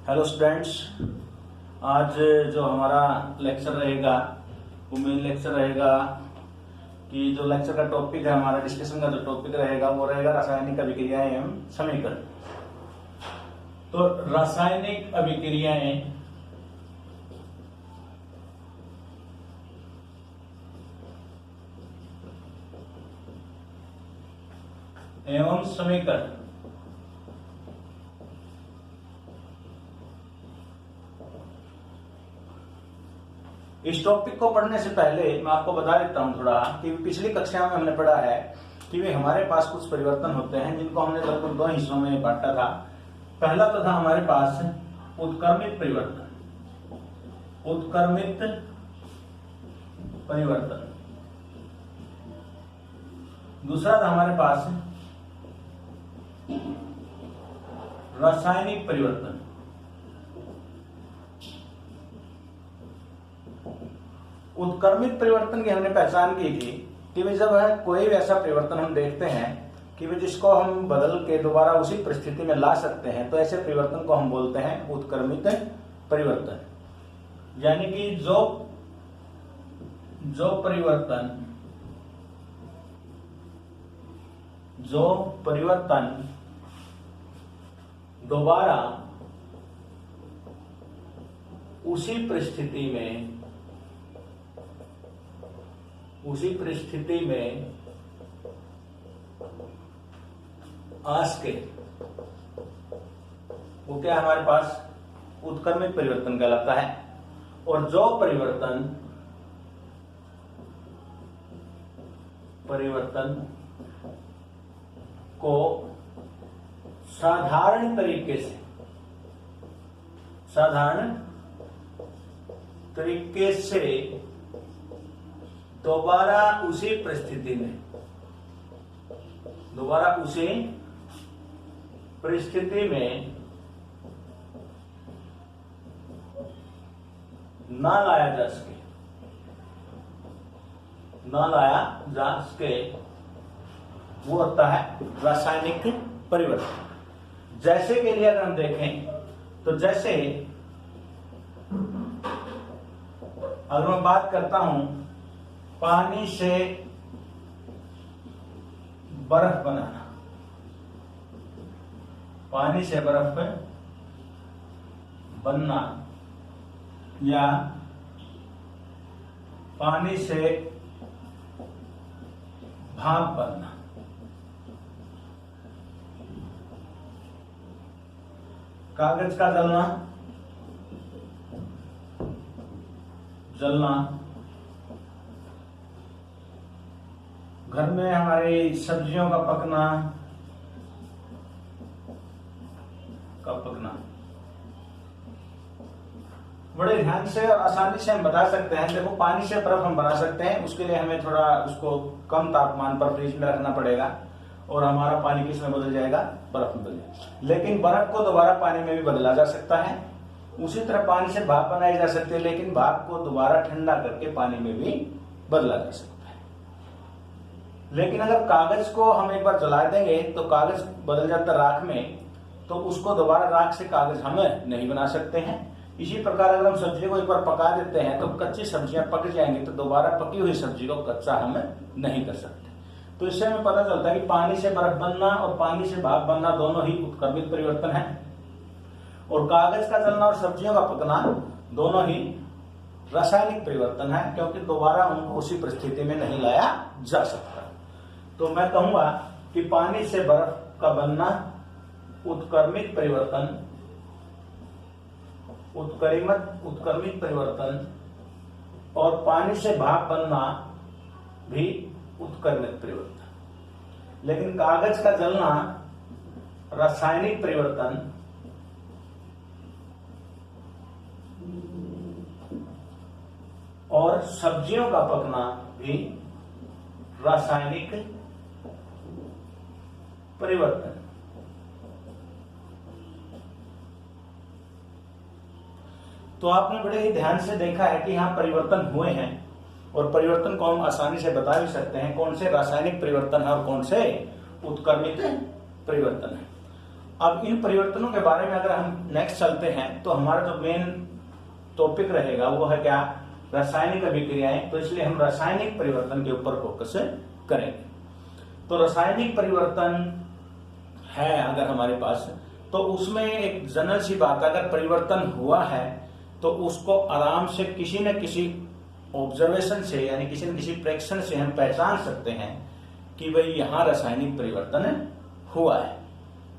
Hello students, आज जो हमारा लेक्चर रहेगा वो मेन लेक्चर रहेगा कि जो लेक्चर का टॉपिक है, हमारा डिस्कशन का जो टॉपिक रहेगा वो रहेगा रासायनिक अभिक्रियाएं एवं समीकरण। तो रासायनिक अभिक्रियाएं एवं समीकरण। इस टॉपिक को पढ़ने से पहले मैं आपको बता देता हूं थोड़ा कि पिछली कक्षा में हमने पढ़ा है कि वे हमारे पास कुछ परिवर्तन होते हैं जिनको हमने लगभग दो हिस्सों में बांटा था। पहला तो था हमारे पास उत्क्रमित परिवर्तन। उत्क्रमित परिवर्तन। दूसरा था हमारे पास रासायनिक परिवर्तन। उत्क्रमित परिवर्तन की हमने पहचान की थी कि वे जब है कोई भी ऐसा परिवर्तन हम देखते हैं कि वे जिसको हम बदल के दोबारा उसी परिस्थिति में ला सकते हैं, तो ऐसे परिवर्तन को हम बोलते हैं उत्क्रमित परिवर्तन। यानी कि जो परिवर्तन दोबारा उसी परिस्थिति में आ सके, वो क्या हमारे पास उत्क्रमित परिवर्तन कहलाता है। और जो परिवर्तन को साधारण तरीके से दोबारा उसी परिस्थिति में ना लाया जा सके वो होता है रासायनिक परिवर्तन। जैसे के लिए अगर हम देखें तो जैसे अगर मैं बात करता हूं पानी से बर्फ बनाना, पानी से बर्फ बनना या पानी से भाप बनना। कागज का जलना, घर में हमारी सब्जियों का पकना बड़े ध्यान से और आसानी से हम बता सकते हैं। देखो, पानी से बर्फ हम बना सकते हैं, उसके लिए हमें थोड़ा उसको कम तापमान पर फ्रिज में रखना पड़ेगा और हमारा पानी किसमें बदल जाएगा, बर्फ में बदल जाएगा। लेकिन बर्फ को दोबारा पानी में भी बदला जा सकता है। उसी तरह पानी से भाप बनाई जा सकती है, लेकिन भाप को दोबारा ठंडा करके पानी में भी बदला जा सकता है। लेकिन अगर कागज को हम एक बार जला देंगे तो कागज बदल जाता है राख में, तो उसको दोबारा राख से कागज हम नहीं बना सकते हैं। इसी प्रकार अगर हम सब्जी को एक बार पका देते हैं तो कच्ची सब्जियां पक जाएंगी, तो दोबारा पकी हुई सब्जी को कच्चा हम नहीं कर सकते। तो इससे हमें पता चलता है कि पानी से बर्फ बनना और पानी से भाप बनना दोनों ही उत्क्रमित परिवर्तन है, और कागज का जलना और सब्जियों का पकना दोनों ही रासायनिक परिवर्तन है, क्योंकि दोबारा उनको उसी परिस्थिति में नहीं लाया जा सकता। तो मैं कहूंगा कि पानी से बर्फ का बनना उत्क्रमित परिवर्तन और पानी से भाप बनना भी उत्क्रमित परिवर्तन। लेकिन कागज का जलना रासायनिक परिवर्तन और सब्जियों का पकना भी रासायनिक परिवर्तन। तो आपने बड़े ही ध्यान से देखा है कि यहाँ परिवर्तन हुए हैं, और परिवर्तन को हम आसानी से बता भी सकते हैं कौन से रासायनिक परिवर्तन है और कौन से उत्क्रमित परिवर्तन है। अब इन परिवर्तनों के बारे में अगर हम नेक्स्ट चलते हैं तो हमारा जो मेन टॉपिक रहेगा वो है क्या, रासायनिक अभिक्रियाएं। तो इसलिए हम रासायनिक परिवर्तन के ऊपर फोकस करेंगे। तो रासायनिक परिवर्तन है अगर हमारे पास, तो उसमें एक जनरल सी बात, अगर परिवर्तन हुआ है तो उसको आराम से किसी न किसी ऑब्जर्वेशन से, यानी किसी न किसी प्रेक्षण से हम पहचान सकते हैं कि भाई यहां रासायनिक परिवर्तन हुआ है।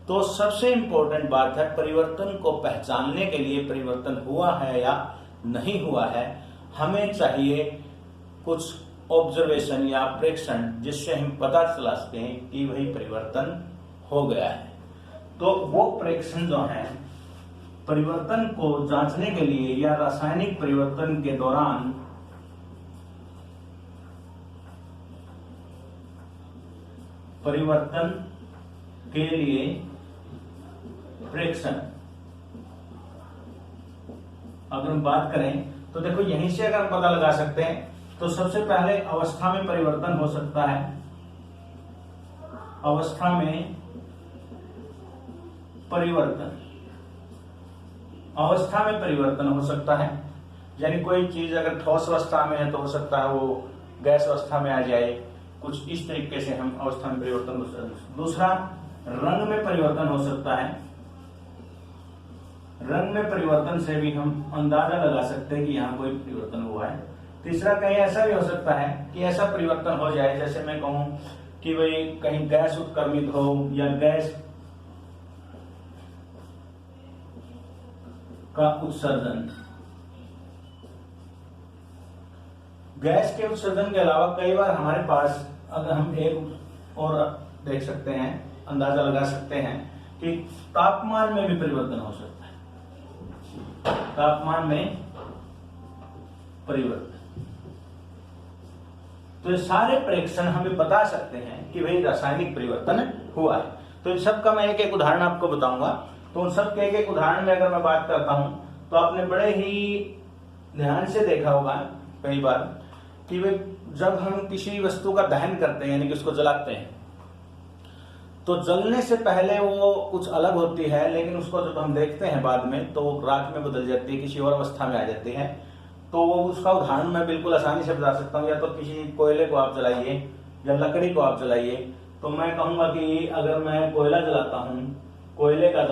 तो सबसे इंपॉर्टेंट बात है, परिवर्तन को पहचानने के लिए परिवर्तन हुआ है या नहीं हुआ है, हमें चाहिए कुछ ऑब्जर्वेशन या प्रेक्षण जिससे हम पता चला सके कि वही परिवर्तन हो गया है। तो वो प्रेक्षण जो है परिवर्तन को जांचने के लिए या रासायनिक परिवर्तन के दौरान परिवर्तन के लिए प्रेक्षण अगर हम बात करें तो देखो यहीं से अगर हम पता लगा सकते हैं, तो सबसे पहले अवस्था में परिवर्तन हो सकता है। अवस्था में परिवर्तन, अवस्था में परिवर्तन हो सकता है, यानी कोई चीज अगर ठोस अवस्था में है तो हो सकता है वो गैस अवस्था में आ जाए, कुछ इस तरीके से हम अवस्था में परिवर्तन हो सकता है। दूसरा, रंग में परिवर्तन हो सकता है। रंग में परिवर्तन से भी हम अंदाजा लगा सकते हैं कि यहाँ कोई परिवर्तन हुआ है। तीसरा, कहीं ऐसा भी हो सकता है कि ऐसा परिवर्तन हो जाए, जैसे मैं कहूं कि भाई कहीं गैस उत्क्रमित हो या गैस का उत्सर्जन। गैस के उत्सर्जन के अलावा कई बार हमारे पास, अगर हम एक और देख सकते हैं, अंदाजा लगा सकते हैं कि तापमान में भी परिवर्तन हो सकता है। तापमान में परिवर्तन, तो ये सारे प्रेक्षण हमें बता सकते हैं कि भाई रासायनिक परिवर्तन हुआ है। तो इन सब का मैं एक एक उदाहरण आपको बताऊंगा। तो उन सब के एक एक उदाहरण में अगर मैं बात करता हूं तो आपने बड़े ही ध्यान से देखा होगा कई बार कि भाई जब हम किसी वस्तु का दहन करते हैं, यानी कि उसको जलाते हैं, तो जलने से पहले वो कुछ अलग होती है, लेकिन उसको जब हम देखते हैं बाद में तो राख में बदल जाती है, किसी और अवस्था में आ जाती है। तो वो उसका उदाहरण मैं बिल्कुल आसानी से बता सकता हूँ। या तो किसी कोयले को आप जलाइए या लकड़ी को आप जलाइए, तो मैं कहूंगा कि अगर मैं कोयला जलाता हूं, कोयले का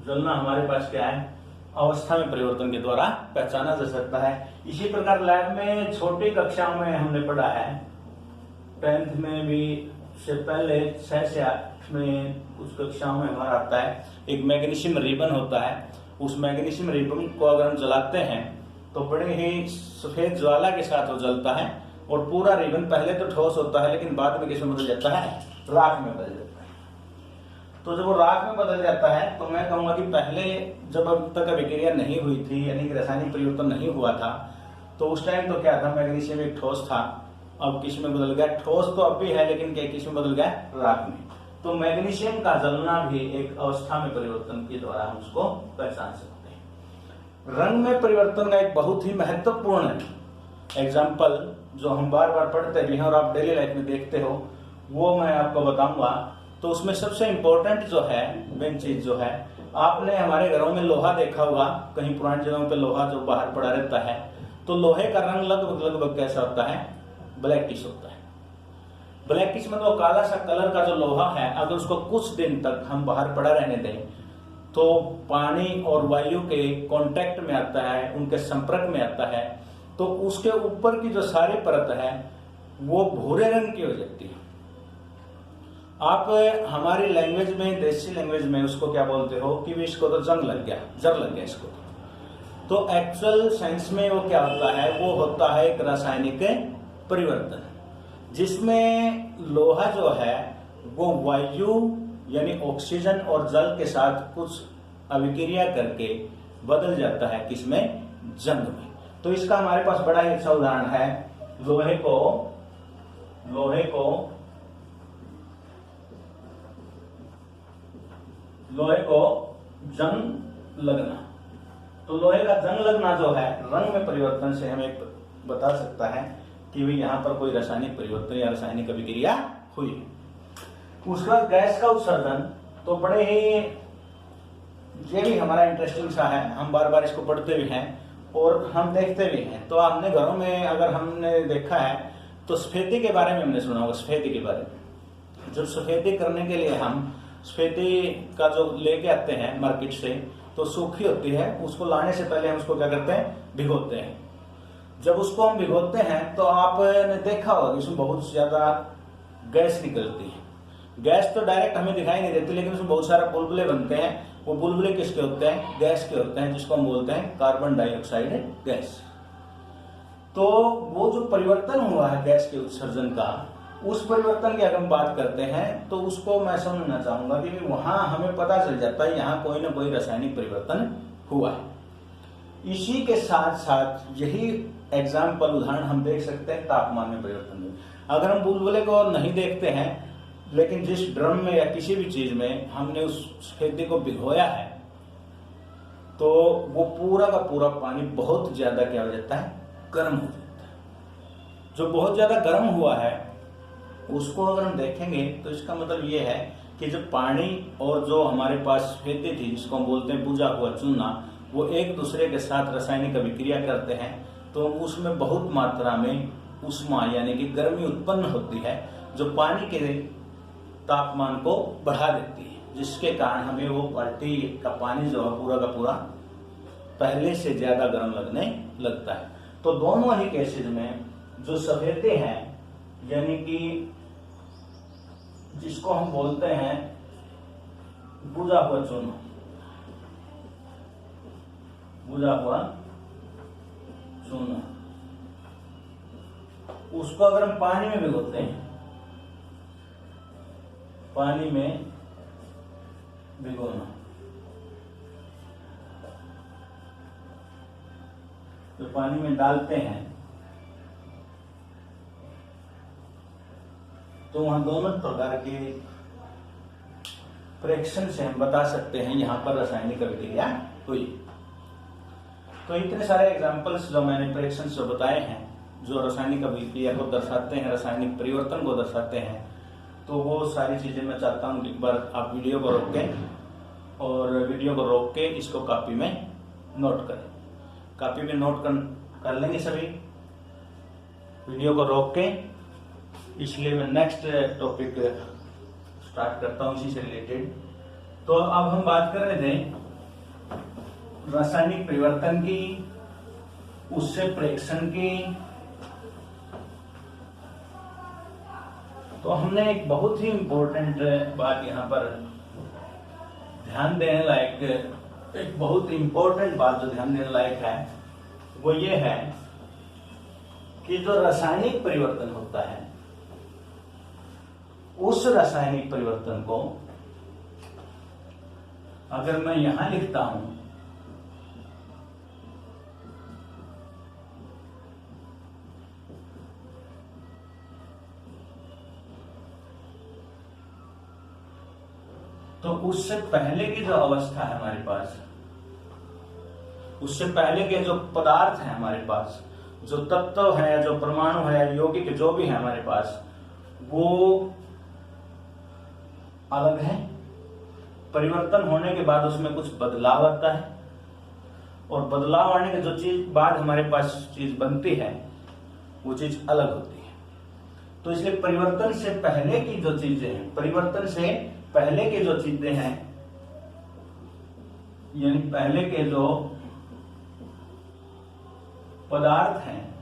जलना हमारे पास क्या है, अवस्था में परिवर्तन के द्वारा पहचाना जा सकता है। इसी प्रकार लैब में छोटी कक्षाओं में हमने पढ़ा है, 10th में भी से पहले 6 से 8 में कुछ कक्षाओं में हमारा आता है, एक मैग्नीशियम रिबन होता है। उस मैग्नीशियम रिबन को अगर हम जलाते हैं तो बड़े ही सफेद ज्वाला के साथ वो जलता है, और पूरा रिबन पहले तो ठोस होता है लेकिन बाद में किसमें बदल जाता है, राख में बदल जाता है। तो जब वो राख में बदल जाता है तो मैं कहूंगा कि पहले जब अब तक अभिक्रिया नहीं हुई थी, यानी कि रासायनिक परिवर्तन नहीं हुआ था, तो उस टाइम तो क्या था, मैग्नीशियम एक ठोस था, अब किस में बदल गया, ठोस तो अब भी है लेकिन क्या किस में बदल गया, राख में। तो मैग्नीशियम का जलना भी एक अवस्था में परिवर्तन के द्वारा हम उसको पहचान सकते हैं। रंग में परिवर्तन का एक बहुत ही महत्वपूर्ण एग्जाम्पल जो हम बार बार पढ़ते भी हैं और आप डेली लाइफ में देखते हो, वो मैं आपको बताऊंगा। तो उसमें सबसे इंपॉर्टेंट जो है, मेन चीज जो है, आपने हमारे घरों में लोहा देखा होगा, कहीं पुरानी जगहों पे लोहा जो बाहर पड़ा रहता है, तो लोहे का रंग लगभग कैसा होता है, ब्लैकिश होता है। ब्लैकिश मतलब काला सा कलर का जो लोहा है, अगर उसको कुछ दिन तक हम बाहर पड़ा रहने दें तो पानी और वायु के कांटेक्ट में आता है, उनके संपर्क में आता है, तो उसके ऊपर की जो सारी परत है वो भूरे रंग की हो जाती है। आप हमारी लैंग्वेज में, देसी लैंग्वेज में उसको क्या बोलते हो कि इसको तो जंग लग गया, जर लग गया इसको। तो एक्चुअल सेंस में वो क्या होता है, वो होता है एक रासायनिक परिवर्तन, जिसमें लोहा जो है वो वायु यानी ऑक्सीजन और जल के साथ कुछ अभिक्रिया करके बदल जाता है किसमें, जंग में। तो इसका हमारे पास बड़ा ही अच्छा उदाहरण है, लोहे को जंग लगना। तो लोहे का जंग लगना जो है रंग में परिवर्तन से हमें बता सकता है कि भाई यहाँ पर कोई रासायनिक परिवर्तन या रासायनिक अभिक्रिया हुई है। उसका गैस का उत्सर्जन तो बड़े ही, ये भी हमारा इंटरेस्टिंग सा है, हम बार बार इसको पढ़ते भी हैं और हम देखते भी हैं। तो हमने घरों में अगर हमने देखा है तो सफेदी के बारे में हमने सुना होगा। सफेदी के बारे में, जब सफेदी करने के लिए हम सफेदी का जो लेके आते हैं मार्केट से, तो सूखी होती है, उसको लाने से पहले हम उसको क्या करते हैं, भिगोते हैं। जब उसको हम भिगोते हैं तो आपने देखा होगा इसमें बहुत ज्यादा गैस निकलती है। गैस तो डायरेक्ट हमें दिखाई नहीं देती, लेकिन उसमें बहुत सारे बुलबुले बनते हैं। वो बुलबुले किसके होते हैं, गैस के होते हैं, जिसको हम बोलते हैं कार्बन डाइऑक्साइड गैस। तो वो जो परिवर्तन हुआ है गैस के उत्सर्जन का, उस परिवर्तन की अगर हम बात करते हैं तो उसको मैं समझना चाहूंगा कि वहां हमें पता चल जाता है यहाँ कोई ना कोई रासायनिक परिवर्तन हुआ है। इसी के साथ साथ यही एग्जाम्पल उदाहरण हम देख सकते हैं तापमान में परिवर्तन में। अगर हम बुलबुले को नहीं देखते हैं, लेकिन जिस ड्रम में या किसी भी चीज में हमने उस सफेदी को भिगोया है, तो वो पूरा का पूरा पानी बहुत ज्यादा क्या हो जाता है, गर्म हो जाता है। जो बहुत ज्यादा गर्म हुआ है उसको अगर हम देखेंगे तो इसका मतलब ये है कि जो पानी और जो हमारे पास सफेदी थी, जिसको हम बोलते हैं बुझा हुआ चूना, वो एक दूसरे के साथ रासायनिक अभिक्रिया करते हैं, तो उसमें बहुत मात्रा में उष्मा यानी कि गर्मी उत्पन्न होती है, जो पानी के तापमान को बढ़ा देती है, जिसके कारण हमें वो बाल्टी का पानी जो है पूरा का पूरा पहले से ज्यादा गर्म लगने लगता है। तो दोनों ही केसेस में जो सफेदे हैं, यानी कि जिसको हम बोलते हैं बुझा हुआ चूना, बुझा हुआ चूना, उसको अगर हम पानी में भिगोते हैं, पानी में भिगोना, तो पानी में डालते हैं, तो वहां दोनों प्रकार के प्रेक्षण से हम बता सकते हैं यहाँ पर रासायनिक अभिक्रिया हुई। तो इतने सारे एग्जाम्पल्स जो मैंने प्रेक्षण जो बताए हैं, जो रासायनिक अभिक्रिया को दर्शाते हैं, रासायनिक परिवर्तन को दर्शाते हैं, तो वो सारी चीजें मैं चाहता हूँ कि एक बार आप वीडियो को रोक के इसको कॉपी में नोट करें। कॉपी में नोट कर लेंगे सभी, वीडियो को रोक के। इसलिए मैं नेक्स्ट टॉपिक स्टार्ट करता हूँ इसी से रिलेटेड। तो अब हम बात कर रहे थे रासायनिक परिवर्तन की, उससे प्रेक्षण की। तो हमने एक बहुत ही इम्पोर्टेंट बात यहाँ पर ध्यान देने लायक, एक बहुत इम्पोर्टेंट बात जो ध्यान देने लायक है वो ये है कि जो रासायनिक परिवर्तन होता है, उस रासायनिक परिवर्तन को अगर मैं यहां लिखता हूं, तो उससे पहले की जो अवस्था है हमारे पास, उससे पहले के जो पदार्थ है हमारे पास, जो तत्व है, जो परमाणु है, यौगिक जो भी है हमारे पास, वो अलग है। परिवर्तन होने के बाद उसमें कुछ बदलाव आता है, और बदलाव आने के जो चीज बाद हमारे पास चीज बनती है, वो चीज अलग होती है। तो इसलिए परिवर्तन से पहले की जो चीजें हैं, परिवर्तन से पहले के जो चीजें हैं, यानी पहले के जो पदार्थ हैं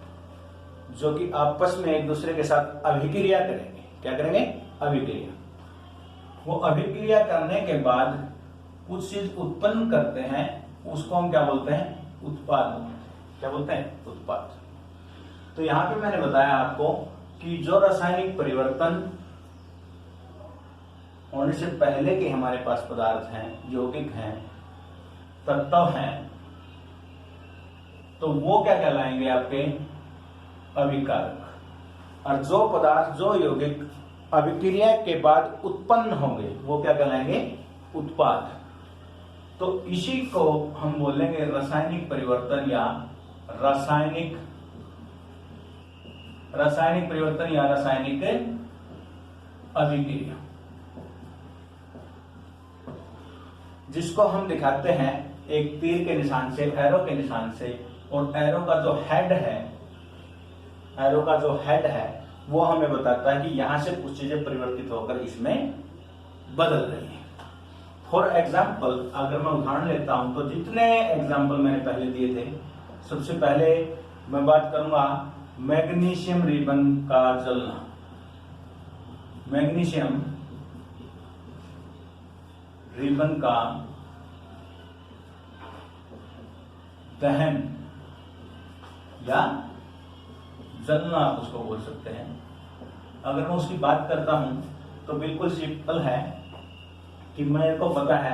जो कि आपस में एक दूसरे के साथ अभिक्रिया करेंगे, क्या करेंगे, अभिक्रिया। वो अभिक्रिया करने के बाद कुछ चीज उत्पन्न करते हैं, उसको हम क्या बोलते हैं, उत्पाद। क्या बोलते हैं, उत्पाद। तो यहां पे मैंने बताया आपको कि जो रासायनिक परिवर्तन होने से पहले के हमारे पास पदार्थ हैं, यौगिक हैं, तत्व हैं, तो वो क्या कहलाएंगे, आपके अभिकारक। और जो पदार्थ, जो यौगिक अभिक्रिया के बाद उत्पन्न होंगे, वो क्या कहलाएंगे, उत्पाद। तो इसी को हम बोलेंगे रासायनिक परिवर्तन या रासायनिक रासायनिक परिवर्तन या रासायनिक अभिक्रिया, जिसको हम दिखाते हैं एक तीर के निशान से, एरो के निशान से, और एरो का जो हेड है वो हमें बताता है कि यहां से कुछ चीजें परिवर्तित होकर इसमें बदल रही हैं। फॉर एग्जाम्पल, अगर मैं उदाहरण लेता हूं तो जितने एग्जाम्पल मैंने पहले दिए थे, सबसे पहले मैं बात करूंगा मैग्नीशियम रिबन का जलना। मैग्नीशियम रिबन का दहन या जलना आप उसको बोल सकते हैं। अगर मैं उसकी बात करता हूं तो बिल्कुल सिंपल है कि मेरे को पता है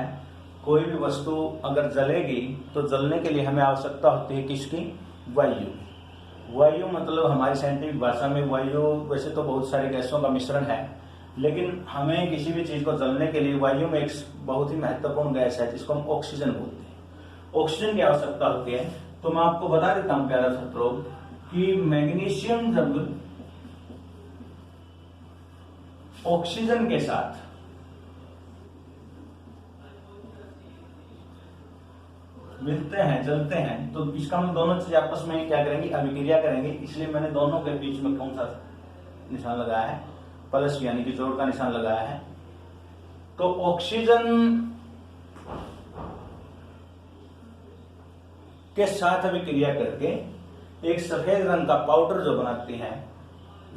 कोई भी वस्तु अगर जलेगी तो जलने के लिए हमें आवश्यकता होती है किसकी? वायु मतलब हमारी साइंटिफिक भाषा में वायु वैसे तो बहुत सारी गैसों का मिश्रण है, लेकिन हमें किसी भी चीज को जलने के लिए वायु में एक बहुत ही महत्वपूर्ण गैस है जिसको हम ऑक्सीजन बोलते हैं। ऑक्सीजन की आवश्यकता होती है। तो मैं आपको बता देता हूं प्यारा छात्रों कि मैग्नीशियम जब ऑक्सीजन के साथ मिलते हैं, जलते हैं, तो इसका हम दोनों चीज आपस में क्या करेंगे? अभिक्रिया करेंगे। इसलिए मैंने दोनों के बीच में कौन सा निशान लगाया है? प्लस, यानी कि जोड़ का निशान लगाया है। तो ऑक्सीजन के साथ अभिक्रिया करके एक सफेद रंग का पाउडर जो बनाती हैं,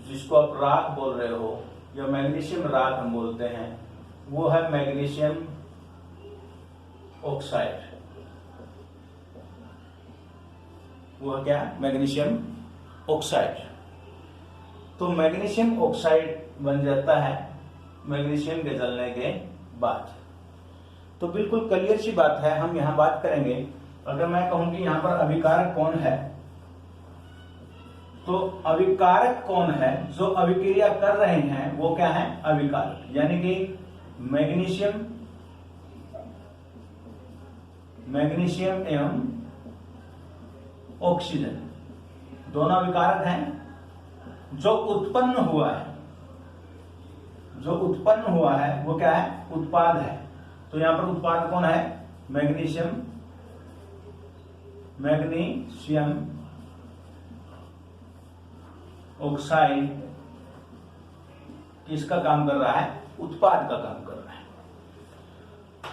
जिसको आप राख बोल रहे हो या मैग्नीशियम राख हम बोलते हैं, वो है मैग्नीशियम ऑक्साइड। वो क्या? Magnesium oxide. तो मैग्नीशियम ऑक्साइड बन जाता है मैग्नीशियम के जलने के बाद। तो बिल्कुल क्लियर सी बात है। हम यहां बात करेंगे, अगर मैं कहूं कि यहां पर अभिकारक कौन है, तो अभिकारक कौन है? जो अभिक्रिया कर रहे हैं वो क्या है? अभिकारक, यानी कि मैग्नीशियम एवं ऑक्सीजन दोनों अभिकारक हैं। जो उत्पन्न हुआ है वो क्या है? उत्पाद है। तो यहां पर उत्पाद कौन है? मैग्नीशियम ऑक्साइड किसका काम कर रहा है? उत्पाद का काम कर रहा है।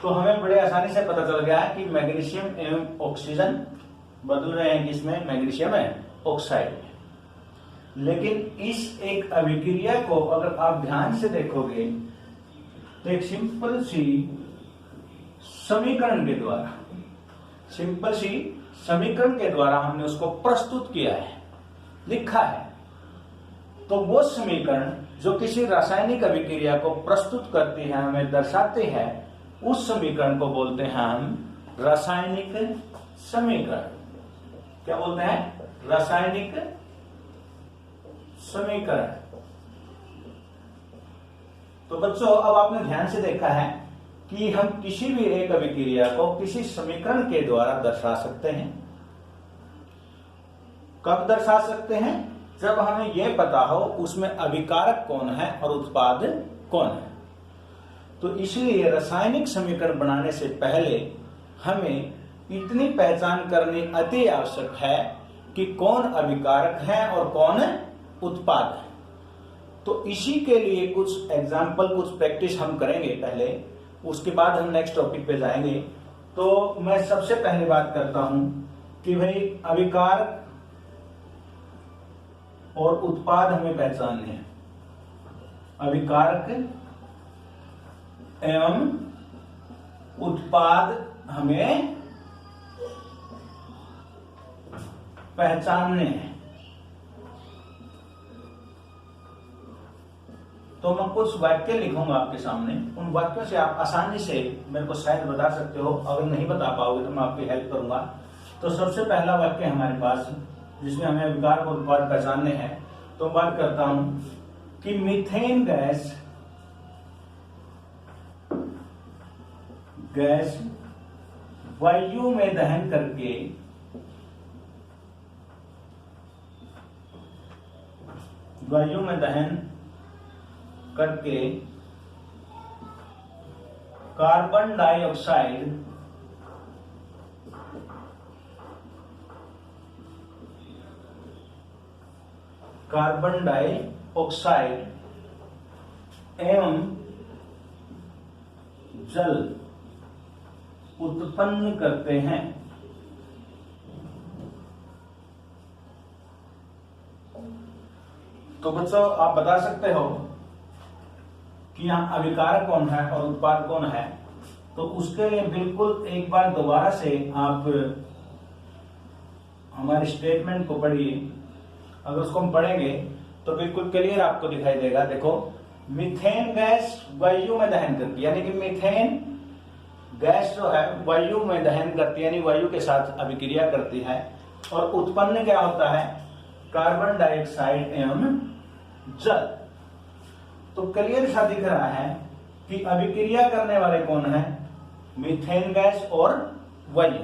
तो हमें बड़े आसानी से पता चल गया है कि मैग्नीशियम एवं ऑक्सीजन बदल रहे हैं किसमें? मैग्नीशियम ऑक्साइड में। लेकिन इस एक अभिक्रिया को अगर आप ध्यान से देखोगे तो एक सिंपल सी समीकरण के द्वारा हमने उसको प्रस्तुत किया है, लिखा है। तो वो समीकरण जो किसी रासायनिक अभिक्रिया को प्रस्तुत करती है, हमें दर्शाती है, उस समीकरण को बोलते हैं हम रासायनिक समीकरण। क्या बोलते हैं? रासायनिक समीकरण। तो बच्चों, अब आपने ध्यान से देखा है कि हम किसी भी एक अभिक्रिया को किसी समीकरण के द्वारा दर्शा सकते हैं। कब दर्शा सकते हैं? जब हमें यह पता हो उसमें अभिकारक कौन है और उत्पाद कौन है। तो इसलिए रासायनिक समीकरण बनाने से पहले हमें इतनी पहचान करनी अति आवश्यक है कि कौन अभिकारक है और कौन उत्पाद है। तो इसी के लिए कुछ एग्जाम्पल, कुछ प्रैक्टिस हम करेंगे पहले, उसके बाद हम नेक्स्ट टॉपिक पे जाएंगे। तो मैं सबसे पहले बात करता हूं कि भाई अभिकारक और उत्पाद हमें पहचानने हैं। अभिकारक एवं उत्पाद हमें पहचानने हैं। तो मैं कुछ वाक्य लिखूंगा आपके सामने, उन वाक्यों से आप आसानी से मेरे को शायद बता सकते हो। अगर नहीं बता पाओगे तो मैं आपकी हेल्प करूंगा। तो सबसे पहला वाक्य हमारे पास, जिसमें हमें अभिकारक और उत्पाद पहचानने हैं, तो बात करता हूं कि मीथेन गैस वायु में दहन करके वायु में दहन करके कार्बन डाइऑक्साइड एवं जल उत्पन्न करते हैं। तो बच्चों आप बता सकते हो कि यहाँ अभिकारक कौन है और उत्पाद कौन है। तो उसके लिए बिल्कुल एक बार दोबारा से आप हमारे स्टेटमेंट को पढ़िए। अगर उसको हम पढ़ेंगे तो बिल्कुल क्लियर आपको दिखाई देगा। देखो, मीथेन गैस वायु में दहन करती है, यानी कि मीथेन गैस जो है वायु में दहन करती है, यानी वायु के साथ अभिक्रिया करती है। और उत्पन्न क्या होता है? कार्बन डाइऑक्साइड एवं जल। तो क्लियर सा दिख रहा है कि अभिक्रिया करने वाले कौन है? मीथेन गैस और वायु।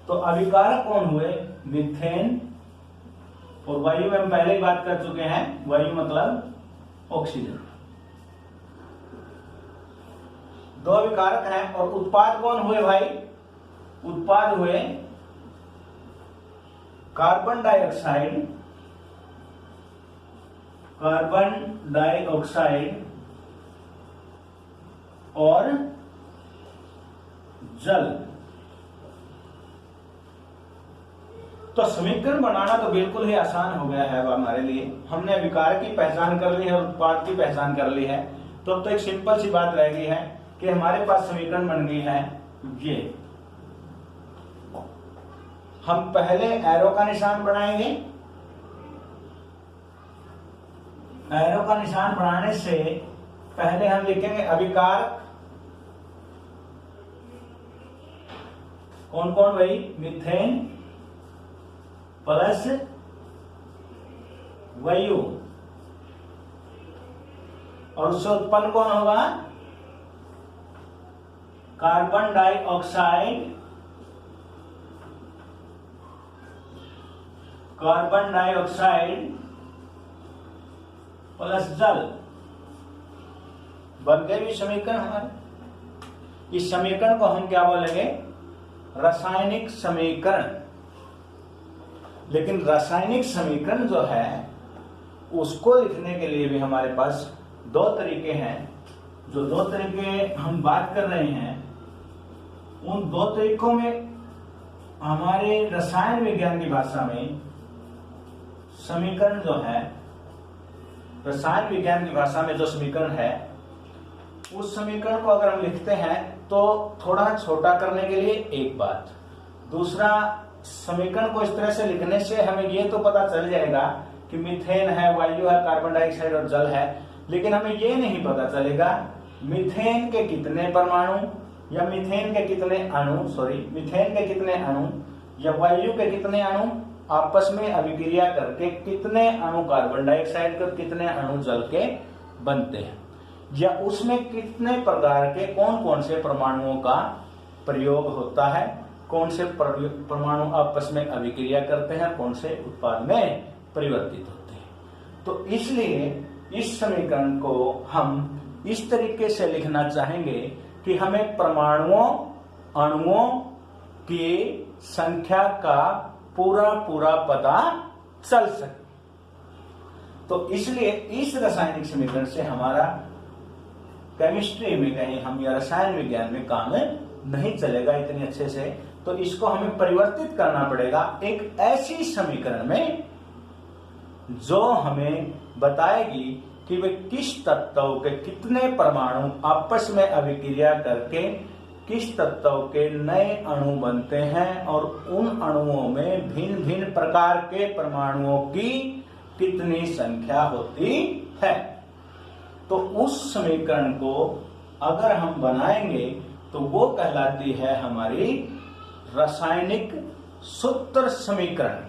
तो अभिकारक कौन हुए? मीथेन और वायु में हम पहले ही बात कर चुके हैं, वायु मतलब ऑक्सीजन। दो अभिकारक हैं। और उत्पाद कौन हुए भाई? उत्पाद हुए कार्बन डाइऑक्साइड और जल। तो समीकरण बनाना तो बिल्कुल ही आसान हो गया है हमारे लिए। हमने अभिकारक की पहचान कर ली है और उत्पाद की पहचान कर ली है। तो अब तो एक सिंपल सी बात रह गई है कि हमारे पास समीकरण बन गई है ये। हम पहले एरो का निशान बनाएंगे। एरो का निशान बनाने से पहले हम लिखेंगे अभिकारक कौन कौन भाई? मीथेन प्लस वायु। और उससे उत्पन्न कौन होगा? कार्बन डाइऑक्साइड प्लस जल। बन गए भी समीकरण हमारे। इस समीकरण को हम क्या बोलेंगे? रासायनिक समीकरण। लेकिन रासायनिक समीकरण जो है उसको लिखने के लिए भी हमारे पास दो तरीके हैं। जो दो तरीके हम बात कर रहे हैं उन दो तरीकों में हमारे रसायन विज्ञान की भाषा में समीकरण जो है, रसायन विज्ञान की भाषा में जो समीकरण है उस समीकरण को अगर हम लिखते हैं तो थोड़ा छोटा करने के लिए एक बात। दूसरा, समीकरण को इस तरह से लिखने से हमें ये तो पता चल जाएगा कि मीथेन है, वायु है, कार्बन डाइऑक्साइड और जल है। लेकिन हमें ये नहीं पता चलेगा मीथेन के कितने परमाणु या मीथेन के कितने अणु या वायु के कितने अणु आपस में अभिक्रिया करके कितने अणु कार्बन डाइऑक्साइड के, कितने अणु जल के बनते हैं, या उसमें कितने प्रकार के कौन कौन से परमाणुओं का प्रयोग होता है, कौन से परमाणु आपस में अभिक्रिया करते हैं, कौन से उत्पाद में परिवर्तित होते हैं। तो इसलिए इस समीकरण को हम इस तरीके से लिखना चाहेंगे कि हमें परमाणुओं, अणुओं की संख्या का पूरा पता चल सके। तो इसलिए इस रासायनिक समीकरण से हमारा केमिस्ट्री में कहीं हम या रसायन विज्ञान में काम नहीं चलेगा इतने अच्छे से। तो इसको हमें परिवर्तित करना पड़ेगा एक ऐसी समीकरण में जो हमें बताएगी कि वे किस तत्व के कितने परमाणु आपस में अभिक्रिया करके किस तत्व के नए अणु बनते हैं और उन अणुओं में भिन्न भिन्न प्रकार के परमाणुओं की कितनी संख्या होती है। तो उस समीकरण को अगर हम बनाएंगे तो वो कहलाती है हमारी रासायनिक सूत्र समीकरण।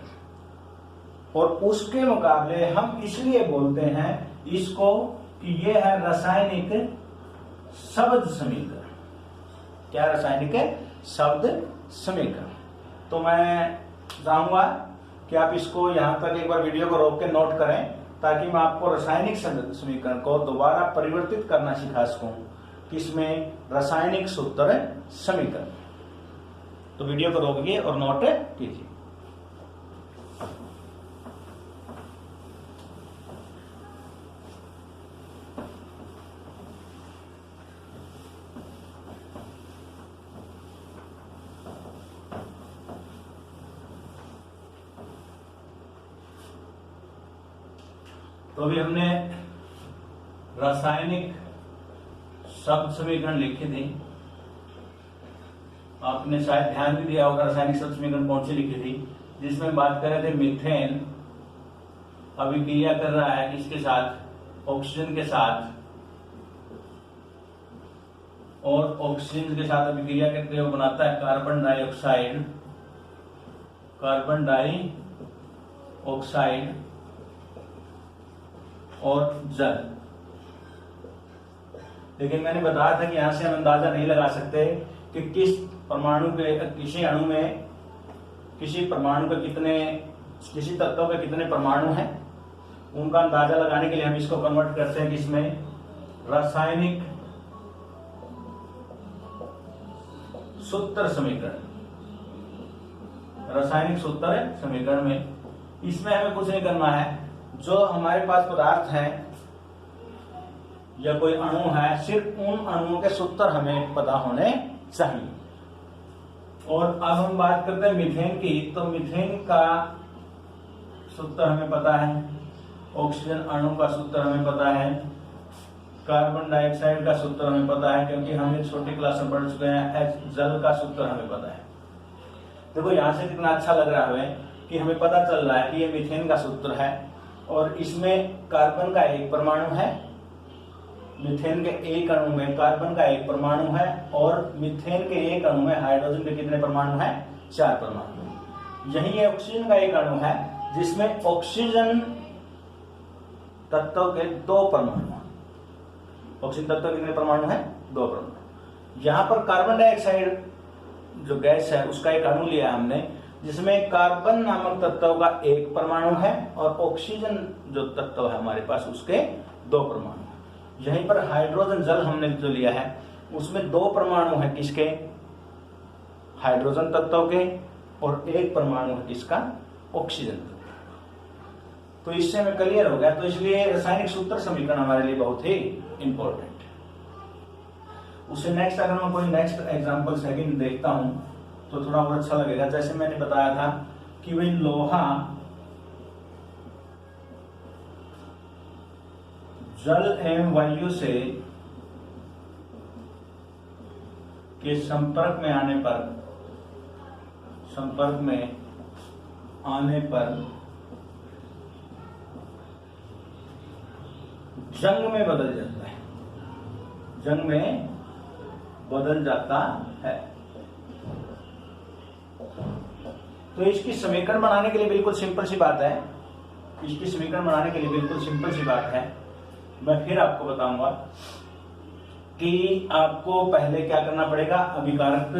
और उसके मुकाबले हम इसलिए बोलते हैं इसको कि ये है रासायनिक शब्द समीकरण। क्या रासायनिक शब्द समीकरण? तो मैं चाहूंगा कि आप इसको यहां तक एक बार वीडियो को रोक के नोट करें ताकि मैं आपको रासायनिक समीकरण को दोबारा परिवर्तित करना सिखा सकूं, किसमें, रासायनिक सूत्र समीकरण। तो वीडियो को रोकिए और नोट कीजिए। तो अभी हमने रासायनिक शब्द समीकरण लिखे थे, आपने शायद ध्यान भी दिया होगा रासायनिक शब्द समीकरण कौन सी लिखी थी, जिसमें बात कर रहे थे मीथेन अभिक्रिया कर रहा है किसके साथ, ऑक्सीजन के साथ, और ऑक्सीजन के साथ अभिक्रिया करके वो बनाता है कार्बन डाइऑक्साइड, कार्बन डाइऑक्साइड और जल। लेकिन मैंने बताया था कि यहां से हम अंदाजा नहीं लगा सकते कि किस परमाणु के, किसी अणु में, किसी परमाणु के कितने, किसी तत्व के कितने परमाणु हैं। उनका अंदाजा लगाने के लिए हम इसको कन्वर्ट करते हैं किसमें, रासायनिक सूत्र समीकरण, रासायनिक सूत्र समीकरण में। इसमें हमें कुछ नहीं करना है, जो हमारे पास पदार्थ है या कोई अणु है, सिर्फ उन अणुओं के सूत्र हमें पता होने चाहिए। और अब हम बात करते हैं मीथेन की, तो मीथेन का सूत्र हमें पता है, ऑक्सीजन अणु का सूत्र हमें पता है, कार्बन डाइऑक्साइड का सूत्र हमें पता है क्योंकि हम ये छोटी क्लास में पढ़ चुके हैं, जल का सूत्र हमें पता है। देखो यहां से कितना अच्छा लग रहा है कि हमें पता चल रहा है कि ये मीथेन का सूत्र है और इसमें कार्बन का एक परमाणु है, मीथेन के एक अणु में कार्बन का एक परमाणु है और मीथेन के एक अणु में हाइड्रोजन के कितने परमाणु हैं, 4 परमाणु। यही है ऑक्सीजन का एक अणु है जिसमें ऑक्सीजन तत्व के 2 परमाणु, ऑक्सीजन तत्व के कितने परमाणु हैं, 2 परमाणु। यहां पर कार्बन डाइऑक्साइड जो गैस है उसका एक अणु लिया हमने जिसमें कार्बन नामक तत्व का 1 परमाणु है और ऑक्सीजन जो तत्व है हमारे पास उसके 2 परमाणु। यहीं पर हाइड्रोजन जल हमने जो लिया है उसमें 2 परमाणु है किसके, हाइड्रोजन तत्व के, और 1 परमाणु है किसका, ऑक्सीजन तत्व। तो इससे हमें क्लियर हो गया। तो इसलिए रासायनिक सूत्र समीकरण हमारे लिए बहुत ही इंपॉर्टेंट है। उससे नेक्स्ट अगर मैं कोई नेक्स्ट एग्जांपल सेकंड देखता हूं तो थोड़ा और अच्छा लगेगा। जैसे मैंने बताया था कि भाई लोहा जल एवं वायु से के संपर्क में आने पर जंग में बदल जाता है, जंग में बदल जाता है। तो इसकी समीकरण बनाने के लिए बिल्कुल सिंपल सी बात है, इसकी समीकरण बनाने के लिए बिल्कुल सिंपल सी बात है। मैं फिर आपको बताऊंगा कि आपको पहले क्या करना पड़ेगा, अभिकारक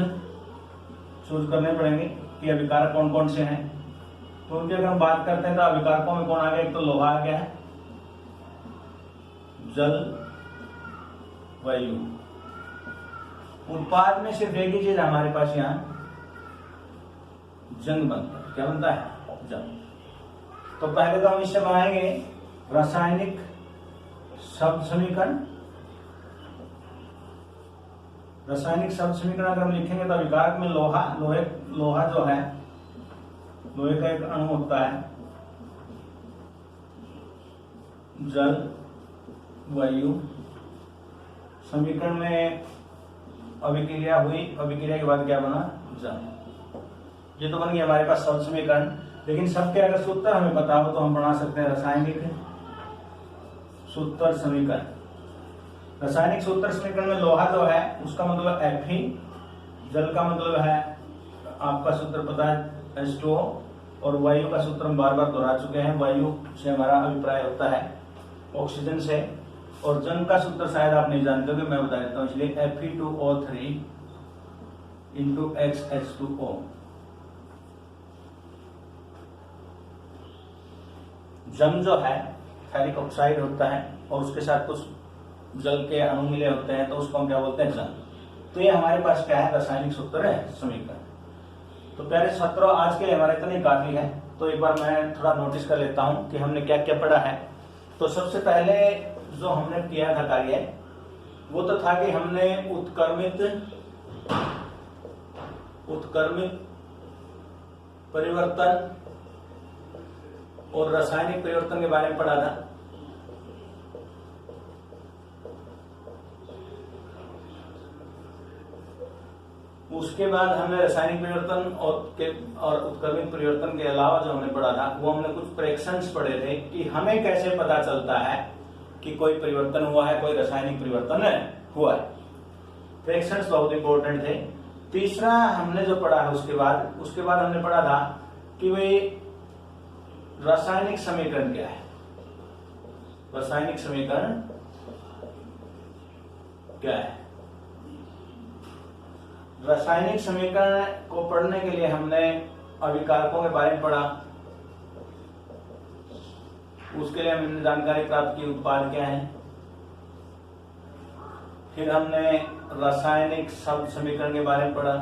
चूज करने पड़ेंगे कि अभिकारक कौन कौन से हैं। तो उनकी अगर हम बात करते हैं तो अभिकारकों में कौन आ गया, एक तो लोहा आ गया है, जल, वायु। उत्पाद में सिर्फ एक ही चीज हमारे पास यहाँ जंग बनता है। क्या बनता है, जंग। तो पहले तो हम इससे बनाएंगे रासायनिक शब्द समीकरण। रासायनिक शब्द समीकरण अगर हम लिखेंगे तो अभिकारक में लोहा जो है, लोहे का एक अणु होता है, जल, वायु। समीकरण में अभिक्रिया हुई, अभिक्रिया के बाद क्या बना, जल। ये तो बन गया हमारे पास शब्द समीकरण। लेकिन सबके अगर सूत्र हमें पता हो तो हम बना सकते हैं रासायनिक सूत्र समीकरण। रासायनिक सूत्र समीकरण में लोहा जो है उसका मतलब Fe, जल का मतलब है आपका सूत्र पता है H2O, और वायु का सूत्र हम बार बार दोहरा चुके हैं। वायु से हमारा अभिप्राय होता है ऑक्सीजन से, और जंग का सूत्र शायद आप नहीं जानते हो, मैं बता देता हूं, इसलिए Fe2O3 इंटू XH2O। जंग जो है फेरिक ऑक्साइड होता है और उसके साथ कुछ जल के अणु मिले होते हैं, तो उसको हम क्या बोलते हैं, जल। तो ये हमारे पास क्या है, रासायनिक सूत्र है, समीकरण। तो प्यारे छात्रों, आज के लिए हमारे इतना ही काफी है। तो एक बार मैं थोड़ा नोटिस कर लेता हूं कि हमने क्या क्या पढ़ा है। तो सबसे पहले जो हमने किया था कार्य, वो तो था कि हमने उत्क्रमित परिवर्तन और रासायनिक परिवर्तन के बारे में पढ़ा था। उसके बाद हमने रासायनिक परिवर्तन और उत्क्रमित परिवर्तन के अलावा जो हमने पढ़ा था, वो हमने कुछ प्रेडिक्शंस पढ़े थे कि हमें कैसे पता चलता है कि कोई परिवर्तन हुआ है, कोई रासायनिक परिवर्तन हुआ है। प्रेडिक्शंस बहुत इंपॉर्टेंट थे। तीसरा हमने जो पढ़ा है उसके बाद हमने पढ़ा था कि वे रासायनिक समीकरण क्या है। रासायनिक समीकरण क्या है? रासायनिक समीकरण को पढ़ने के लिए हमने अभिकारकों के बारे में पढ़ा। उसके लिए हमने जानकारी प्राप्त की उत्पाद क्या है। फिर हमने रासायनिक शब्द समीकरण के बारे में पढ़ा।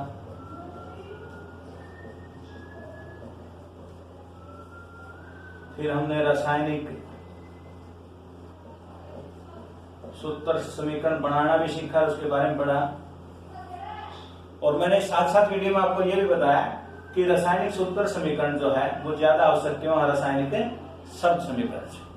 फिर हमने रासायनिक सूत्र समीकरण बनाना भी सीखा, उसके बारे में पढ़ा। और मैंने साथ साथ वीडियो में आपको यह भी बताया कि रासायनिक सूत्र समीकरण जो है वो ज्यादा आवश्यक क्यों है रासायनिक शब्द समीकरण से।